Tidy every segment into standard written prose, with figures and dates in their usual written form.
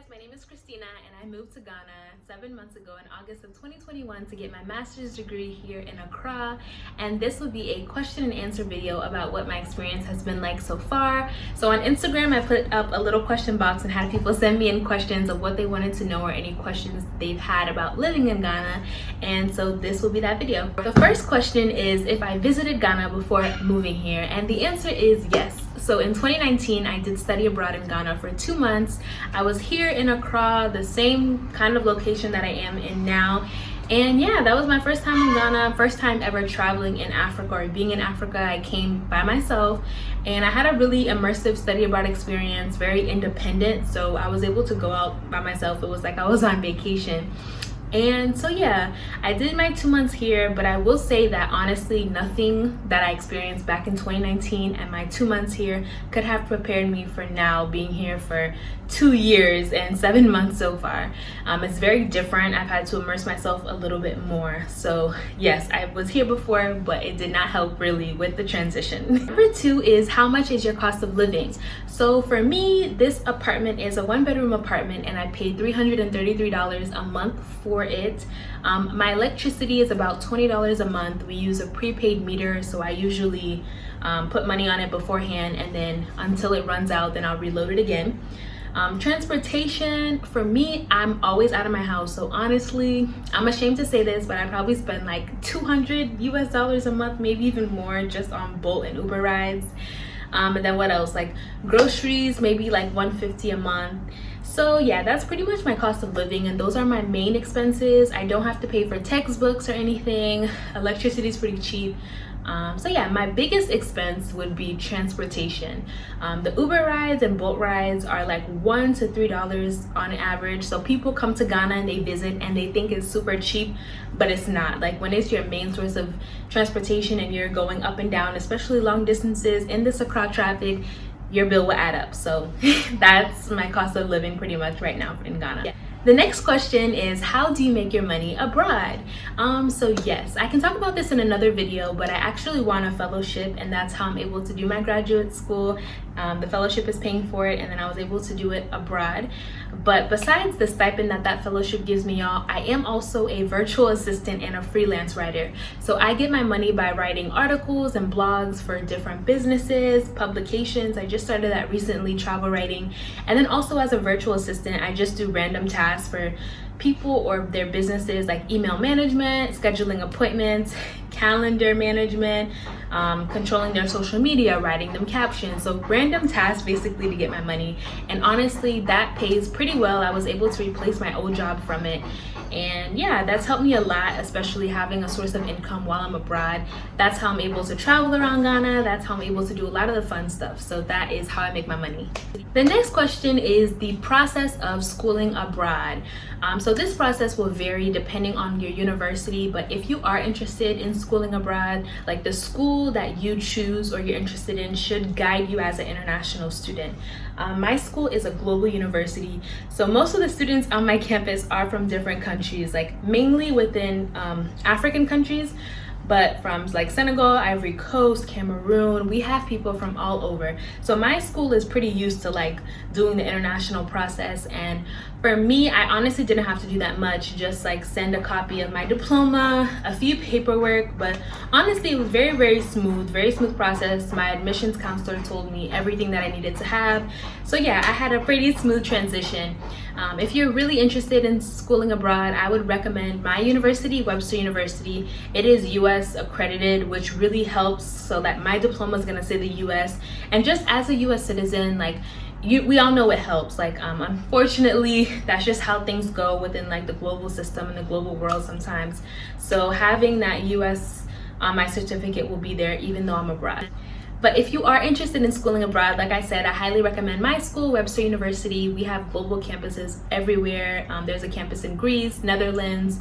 my name is Christina and I moved to Ghana 7 months ago in August of 2021 to get my master's degree here in Accra, and this will be a question and answer video about what my experience has been like so far. So on Instagram I put up a little question box and had people send me in questions of what they wanted to know or any questions they've had about living in Ghana, and so this will be that video. The first question is if I visited Ghana before moving here, and the answer is yes. So in 2019, I did study abroad in Ghana for 2 months. I was here in Accra, the same kind of location that I am in now. And yeah, that was my first time in Ghana, first time ever traveling in Africa or being in Africa. I came by myself and I had a really immersive study abroad experience, very independent. So I was able to go out by myself. It was like I was on vacation. And so yeah, I did my 2 months here, but I will say that honestly nothing that I experienced back in 2019 and my 2 months here could have prepared me for now being here for 2 years and 7 months so far. It's very different. I've had to immerse myself a little bit more. So yes, I was here before, but it did not help really with the transition. Number 2 is how much is your cost of living? So for me, this apartment is a 1-bedroom apartment and I paid $333 a month for it. My electricity is about $20 a month. We use a prepaid meter, so I usually put money on it beforehand, and then until it runs out, then I'll reload it again. Transportation, for me, I'm always out of my house, so honestly, I'm ashamed to say this, but I probably spend like $200 US a month, maybe even more, just on Bolt and Uber rides. And then what else, like groceries, maybe like $150 a month. So yeah, that's pretty much my cost of living, and those are my main expenses. I don't have to pay for textbooks or anything. Electricity is pretty cheap. So yeah, my biggest expense would be transportation. The Uber rides and Bolt rides are like $1 to $3 on average. So people come to Ghana and they visit and they think it's super cheap, but it's not. Like when it's your main source of transportation and you're going up and down, especially long distances in this Accra traffic, your bill will add up. So that's my cost of living pretty much right now in Ghana. Yeah. The next question is, how do you make your money abroad? So yes, I can talk about this in another video, but I actually won a fellowship, and that's how I'm able to do my graduate school. The fellowship is paying for it, and then I was able to do it abroad. But besides the stipend that fellowship gives me, y'all, I am also a virtual assistant and a freelance writer. So I get my money by writing articles and blogs for different businesses, publications. I just started that recently, travel writing. And then also as a virtual assistant, I just do random tasks for people or their businesses, like email management, scheduling appointments, calendar management, controlling their social media, writing them captions. So random tasks basically to get my money, and honestly that pays pretty well. I was able to replace my old job from it, and yeah, that's helped me a lot, especially having a source of income while I'm abroad. That's how I'm able to travel around Ghana. That's how I'm able to do a lot of the fun stuff. So that is how I make my money. The next question is the process of schooling abroad. So this process will vary depending on your university, but if you are interested in schooling abroad, like the school that you choose or you're interested in should guide you as an international student. My school is a global university, so most of the students on my campus are from different countries, like mainly within African countries, but from like Senegal, Ivory Coast, Cameroon, we have people from all over. So my school is pretty used to like doing the international process, and for me, I honestly didn't have to do that much, just like send a copy of my diploma, a few paperwork, but honestly it was very smooth process. My admissions counselor told me everything that I needed to have. So yeah, I had a pretty smooth transition. If you're really interested in schooling abroad, I would recommend my university, Webster University. It is US accredited, which really helps, so that my diploma is gonna say the US, and just as a US citizen, like we all know it helps. Like unfortunately that's just how things go within like the global system and the global world sometimes. So having that US on my certificate will be there even though I'm abroad. But if you are interested in schooling abroad, like I said, I highly recommend my school, Webster University. We have global campuses everywhere. There's a campus in Greece, Netherlands,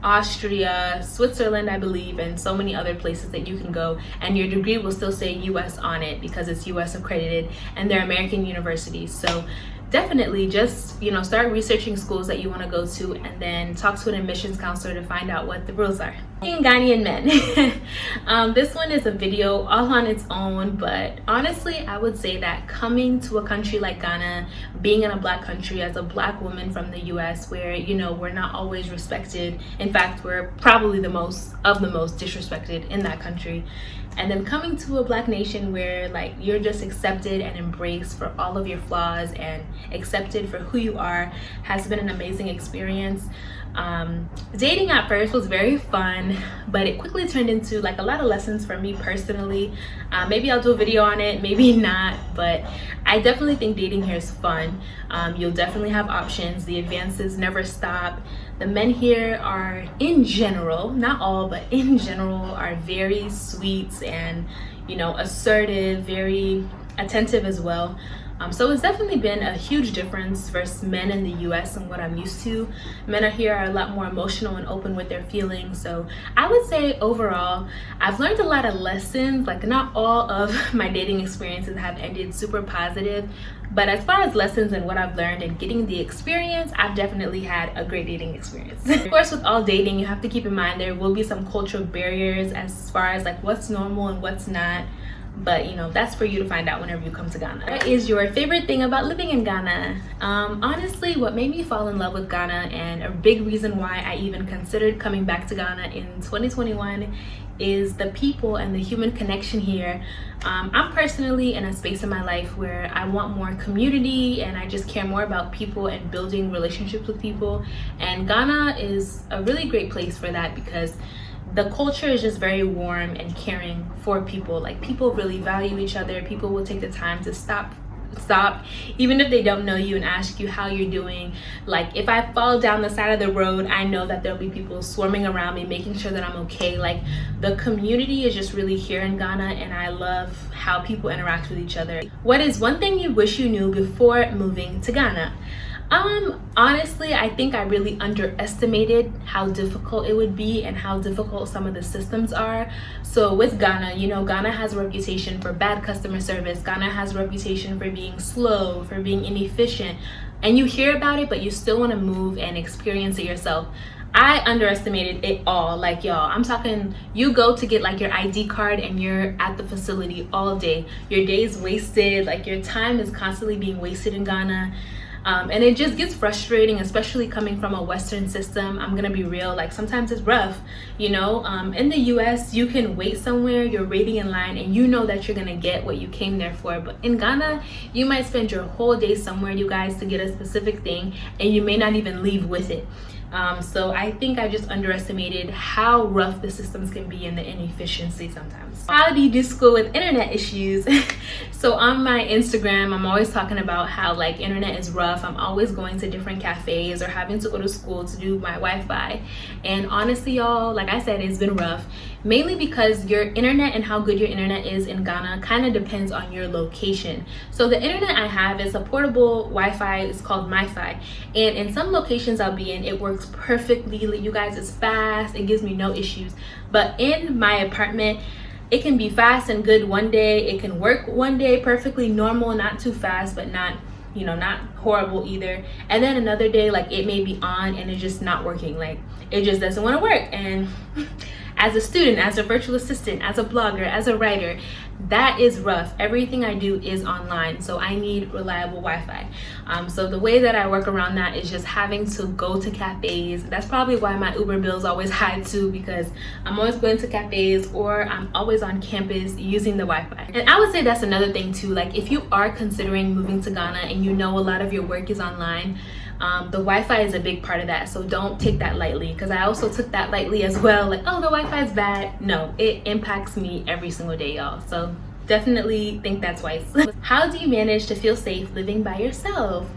Austria, Switzerland, I believe, and so many other places that you can go, and your degree will still say US on it because it's US accredited, and they're American universities. So definitely just start researching schools that you want to go to, and then talk to an admissions counselor to find out what the rules are. Ghanaian Men. This one is a video all on its own, but honestly I would say that coming to a country like Ghana, being in a black country as a black woman from the US, where we're not always respected, in fact we're probably the most disrespected in that country, and then coming to a black nation where like you're just accepted and embraced for all of your flaws and accepted for who you are, has been an amazing experience. Dating at first was very fun, but it quickly turned into like a lot of lessons for me personally. Maybe I'll do a video on it, maybe not, but I definitely think dating here is fun. You'll definitely have options. The advances never stop. The men here are, in general, not all, but in general, are very sweet and assertive, very attentive as well. So it's definitely been a huge difference versus men in the US and what I'm used to. Men here are a lot more emotional and open with their feelings. So I would say overall, I've learned a lot of lessons. Like, not all of my dating experiences have ended super positive, but as far as lessons and what I've learned and getting the experience, I've definitely had a great dating experience. Of course, with all dating, you have to keep in mind there will be some cultural barriers as far as like what's normal and what's not. But that's for you to find out whenever you come to Ghana. What is your favorite thing about living in Ghana? Honestly, what made me fall in love with Ghana, and a big reason why I even considered coming back to Ghana in 2021, is the people and the human connection here. I'm personally in a space in my life where I want more community, and I just care more about people and building relationships with people, and Ghana is a really great place for that because the culture is just very warm and caring for people. Like, people really value each other. People will take the time to stop even if they don't know you and ask you how you're doing. Like, if I fall down the side of the road, I know that there'll be people swarming around me making sure that I'm okay. Like, the community is just really here in Ghana, and I love how people interact with each other. What is one thing you wish you knew before moving to Ghana? Honestly, I think I really underestimated how difficult it would be and how difficult some of the systems are. So with Ghana, Ghana has a reputation for bad customer service. Ghana has a reputation for being slow, for being inefficient, and you hear about it, but you still want to move and experience it yourself. I underestimated it all. Like, y'all, I'm talking, you go to get like your ID card and you're at the facility all day. Your day's wasted, like your time is constantly being wasted in Ghana. And it just gets frustrating, especially coming from a Western system. I'm gonna be real, like sometimes it's rough, in the US, you can wait somewhere, you're waiting in line, and you know that you're gonna get what you came there for. But in Ghana, you might spend your whole day somewhere, you guys, to get a specific thing, and you may not even leave with it. So I think I just underestimated how rough the systems can be and the inefficiency sometimes. How do you do school with internet issues? So on my Instagram, I'm always talking about how like internet is rough. I'm always going to different cafes or having to go to school to do my Wi-Fi. And honestly, y'all, like I said, it's been rough. Mainly because your internet and how good your internet is in Ghana kind of depends on your location. So the internet I have is a portable Wi-Fi. It's called MiFi. And in some locations I'll be in, it works perfectly. You guys, it's fast. It gives me no issues. But in my apartment, it can be fast and good one day. It can work one day perfectly normal, not too fast, but not horrible either. And then another day, like it may be on and it's just not working. Like it just doesn't want to work. And as a student, as a virtual assistant, as a blogger, as a writer, that is rough. Everything I do is online, so I need reliable Wi-Fi. So the way that I work around that is just having to go to cafes. That's probably why my Uber bill is always high too, because I'm always going to cafes or I'm always on campus using the Wi-Fi. And I would say that's another thing too. Like if you are considering moving to Ghana and you know a lot of your work is online, the Wi-Fi is a big part of that, so don't take that lightly, because I also took that lightly as well. Like, oh, the Wi-Fi is bad. No, it impacts me every single day, y'all. So definitely think that twice. How do you manage to feel safe living by yourself?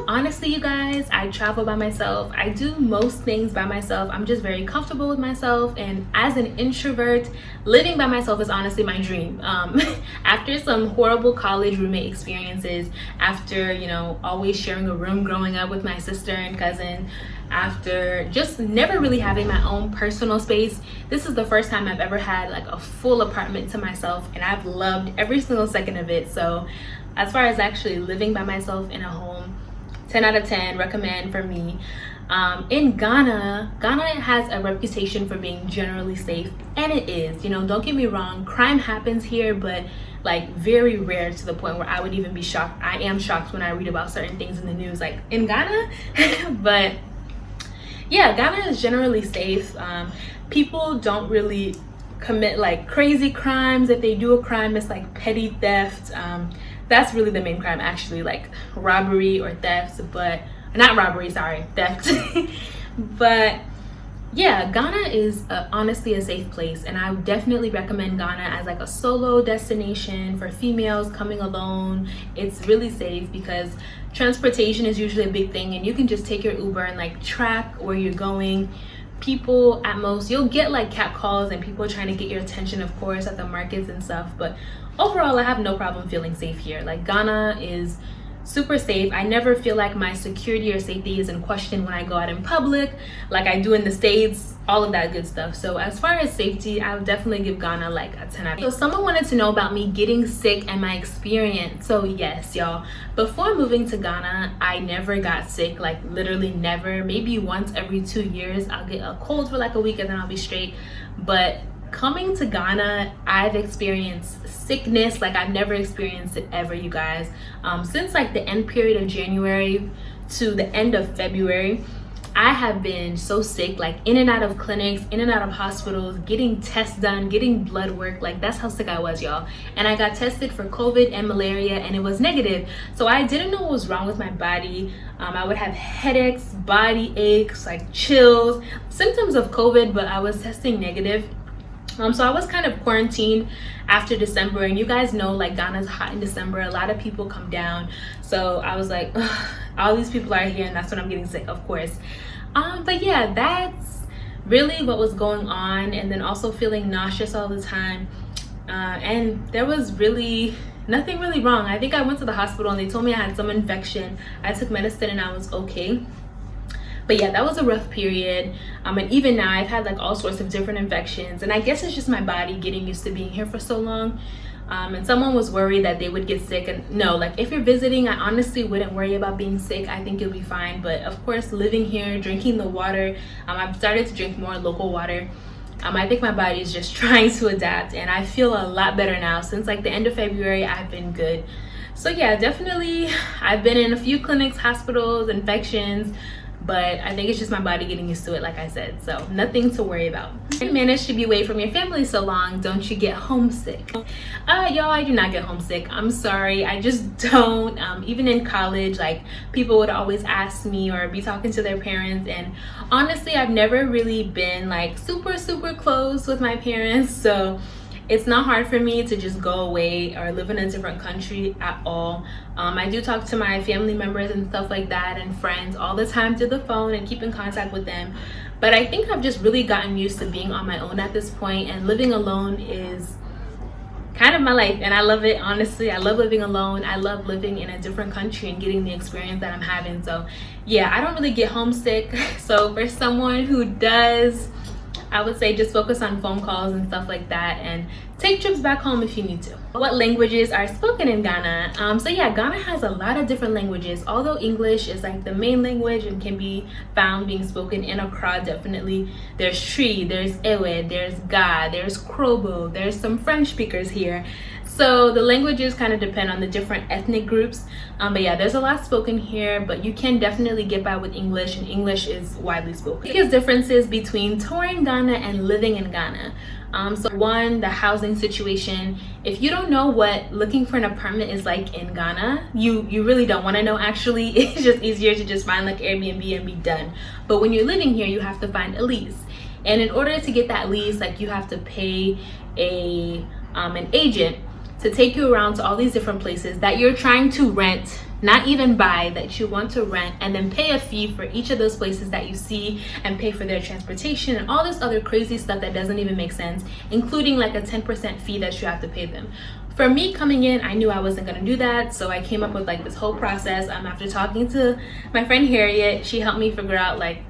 Honestly, you guys, I travel by myself. I do most things by myself. I'm just very comfortable with myself, and as an introvert, living by myself is honestly my dream. After some horrible college roommate experiences, after always sharing a room growing up with my sister and cousin, after just never really having my own personal space, this is the first time I've ever had like a full apartment to myself, and I've loved every single second of it. So as far as actually living by myself in a home, 10 out of 10, recommend for me. In Ghana has a reputation for being generally safe, and it is. You know, don't get me wrong, crime happens here, but like very rare to the point where I would even be shocked. I am shocked when I read about certain things in the news, like in Ghana. But yeah, Ghana is generally safe. People don't really commit like crazy crimes. If they do a crime, it's like petty theft. That's really the main crime, actually, like robbery or theft, but not robbery, sorry, theft. But yeah, Ghana is honestly a safe place, and I would definitely recommend Ghana as like a solo destination for females coming alone. It's really safe because transportation is usually a big thing, and you can just take your Uber and like track where you're going. People at most, you'll get like cat calls and people trying to get your attention, of course, at the markets and stuff, but overall I have no problem feeling safe here. Like Ghana is super safe. I never feel like my security or safety is in question when I go out in public like I do in the States, all of that good stuff. So as far as safety, I would definitely give Ghana like a 10 out of 10. So someone wanted to know about me getting sick and my experience. So yes, y'all, before moving to Ghana, I never got sick, like literally never. Maybe once every 2 years I'll get a cold for like a week and then I'll be straight. But coming to Ghana, I've experienced sickness like I've never experienced it ever, you guys. Since like the end period of January to the end of February, I have been so sick, like in and out of clinics, in and out of hospitals, getting tests done, getting blood work. Like that's how sick I was, y'all. And I got tested for COVID and malaria and it was negative. So I didn't know what was wrong with my body. I would have headaches, body aches, like chills, symptoms of COVID, but I was testing negative. So I was kind of quarantined after December, and you guys know like Ghana's hot in December. A lot of people come down. So I was like, ugh, all these people are here and that's when I'm getting sick, of course. But yeah, that's really what was going on. And then also feeling nauseous all the time. And there was really nothing really wrong. I think I went to the hospital and they told me I had some infection. I took medicine and I was okay. But yeah, that was a rough period. And even now I've had like all sorts of different infections, and I guess it's just my body getting used to being here for so long. And someone was worried that they would get sick, and no, like if you're visiting, I honestly wouldn't worry about being sick. I think you'll be fine. But of course, living here, drinking the water, I've started to drink more local water. I think my body is just trying to adapt, and I feel a lot better now. Since like the end of February, I've been good. So yeah, definitely I've been in a few clinics, hospitals, infections, but I think it's just my body getting used to it, like I said. So nothing to worry about. You manage to be away from your family so long, don't you get homesick? Y'all, I do not get homesick. I'm sorry, I just don't. Even in college, like people would always ask me or be talking to their parents, and honestly, I've never really been like super close with my parents, so it's not hard for me to just go away or live in a different country at all. I do talk to my family members and stuff like that and friends all the time through the phone and keep in contact with them. But I think I've just really gotten used to being on my own at this point, and living alone is kind of my life, and I love it. Honestly, I love living alone. I love living in a different country and getting the experience that I'm having. So yeah, I don't really get homesick. So for someone who does, I would say just focus on phone calls and stuff like that, and take trips back home if you need to. What languages are spoken in Ghana? So yeah, Ghana has a lot of different languages. Although English is like the main language and can be found being spoken in Accra, definitely. There's Tree, there's Ewe, there's Ga, there's Krobo, there's some French speakers here. So the languages kind of depend on the different ethnic groups. But yeah, there's a lot spoken here, but you can definitely get by with English, and English is widely spoken. The biggest differences between touring Ghana and living in Ghana. So one, the housing situation. If you don't know what looking for an apartment is like in Ghana, you really don't want to know. Actually, it's just easier to just find like Airbnb and be done. But when you're living here, you have to find a lease. And in order to get that lease, like you have to pay an agent to take you around to all these different places that you're trying to rent, not even buy, that you want to rent, and then pay a fee for each of those places that you see, and pay for their transportation and all this other crazy stuff that doesn't even make sense, including like a 10% fee that you have to pay them. For me coming in, I knew I wasn't gonna do that, so I came up with like this whole process. After talking to my friend Harriet, she helped me figure out like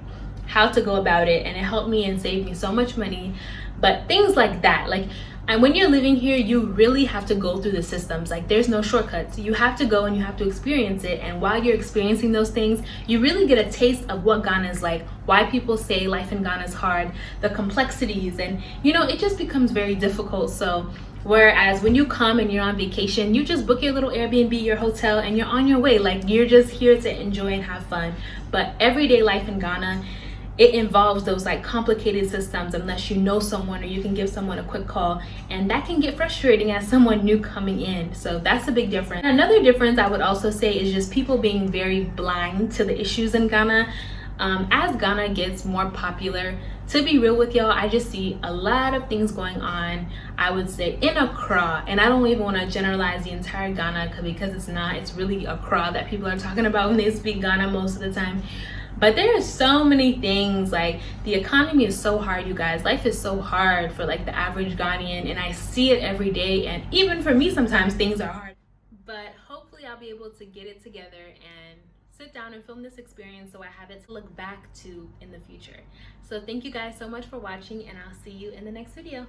how to go about it, and it helped me and saved me so much money. But things like that, like And when you're living here, you really have to go through the systems. Like, there's no shortcuts. You have to go and you have to experience it. And while you're experiencing those things, you really get a taste of what Ghana is like, why people say life in Ghana is hard, the complexities, and you know, it just becomes very difficult. So whereas when you come and you're on vacation, you just book your little Airbnb, your hotel, and you're on your way. Like, you're just here to enjoy and have fun. But everyday life in Ghana, it involves those like complicated systems unless you know someone or you can give someone a quick call, and that can get frustrating as someone new coming in. So that's a big difference. Another difference I would also say is just people being very blind to the issues in Ghana. As Ghana gets more popular, to be real with y'all, I just see a lot of things going on, I would say, in Accra. And I don't even want to generalize the entire Ghana because it's not. It's really Accra that people are talking about when they speak Ghana most of the time. But there are so many things. Like, the economy is so hard, you guys. Life is so hard for like the average Ghanaian, and I see it every day. And even for me, sometimes things are hard. But hopefully I'll be able to get it together and sit down and film this experience so I have it to look back to in the future. So thank you guys so much for watching, and I'll see you in the next video.